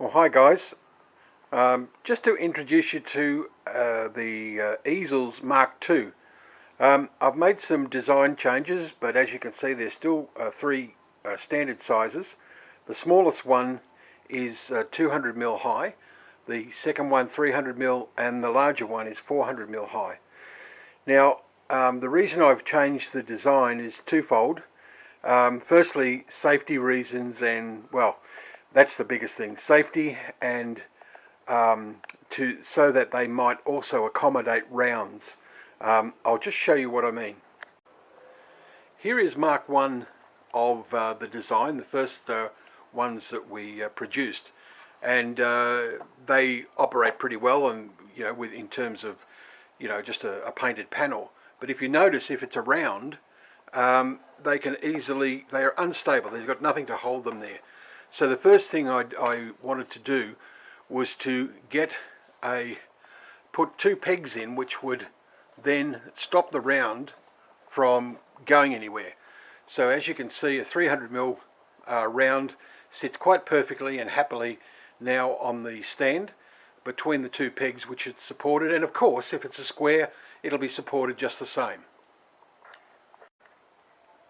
Well, hi guys. Just to introduce you to the Easels Mark II. I've made some design changes, but as you can see there's still three standard sizes. The smallest one is 200mm high, the second one 300mm, and the larger one is 400mm high. Now the reason I've changed the design is twofold. Firstly, safety reasons, and well, that's the biggest thing, safety, and so that they might also accommodate rounds. I'll just show you what I mean. Here is Mark 1 of the design, the first ones that we produced, and they operate pretty well, and in terms of just a painted panel. But if you notice, if it's a round, they are unstable. They've got nothing to hold them there. So the first thing I wanted to do was to put two pegs in, which would then stop the round from going anywhere. So as you can see, a 300mm round sits quite perfectly and happily now on the stand between the two pegs, which it's supported, and of course if it's a square it'll be supported just the same.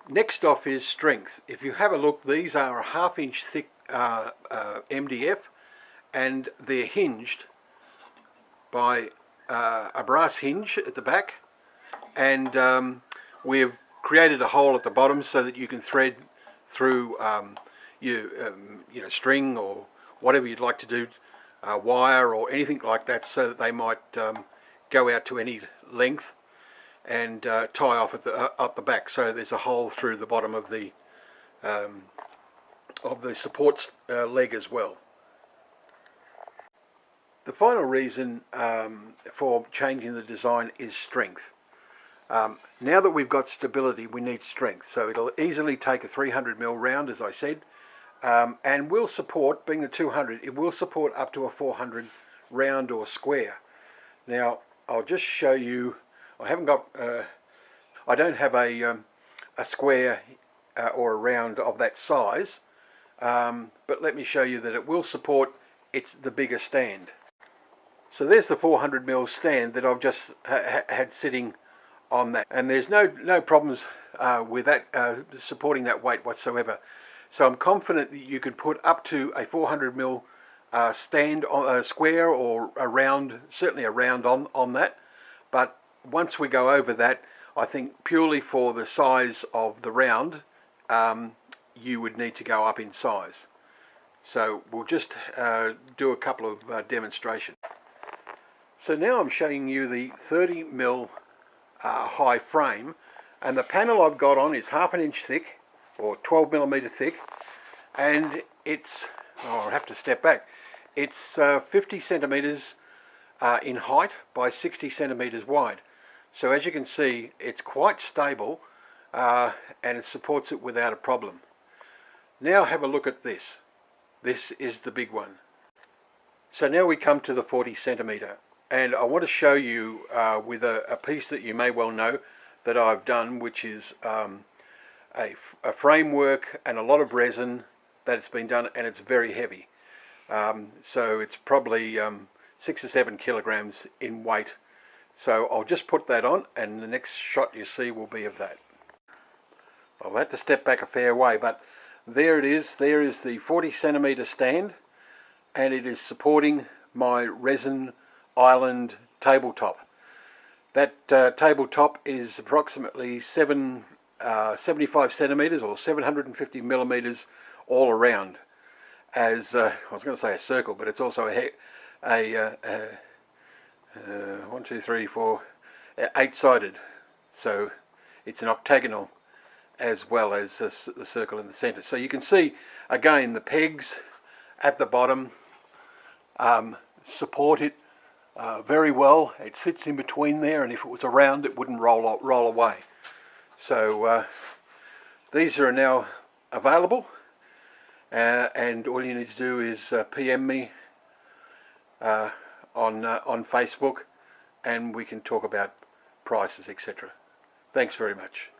Next off is strength. If you have a look, these are a 1/2 inch thick MDF, and they're hinged by a brass hinge at the back, and we've created a hole at the bottom so that you can thread through string or whatever you'd like to do, wire or anything like that, so that they might go out to any length, and tie off at the back. So there's a hole through the bottom of the support leg as well. The final reason for changing the design is strength. Now that we've got stability, we need strength. So it'll easily take a 300mm round, as I said, and will support, being the 200, it will support up to a 400 round or square. Now I'll just show you. I don't have a square or a round of that size, but let me show you that it will support the bigger stand. So there's the 400mm stand that I've just had sitting on that, and there's no problems with that supporting that weight whatsoever. So I'm confident that you can put up to a 400mm stand on a square or a round, certainly a round on that. But once we go over that, I think purely for the size of the round, you would need to go up in size. So we'll just do a couple of demonstrations. So now I'm showing you the 30mm high frame, and the panel I've got on is 1/2 inch thick, or 12mm thick, and it's, I'll have to step back, it's 50 centimeters in height by 60 centimeters wide. So as you can see, it's quite stable, and it supports it without a problem. Now have a look at this. This is the big one. So now we come to the 40 centimeter, and I want to show you with a piece that you may well know that I've done, which is a framework and a lot of resin that it's been done, and it's very heavy. So it's probably 6 or 7 kilograms in weight. So I'll just put that on, and the next shot you see will be of that. I've had to step back a fair way, but there it is. There is the 40 centimeter stand, and it is supporting my resin island tabletop. That tabletop is approximately 75 centimeters or 750 millimeters all around. As I was going to say a circle, but it's also a 1, 2, 3, 4, 8-sided. So it's an octagonal as well as the circle in the center. So you can see again the pegs at the bottom support it very well. It sits in between there, and if it was a round it wouldn't roll away. So these are now available, and all you need to do is PM me on Facebook, and we can talk about prices, etc. Thanks very much.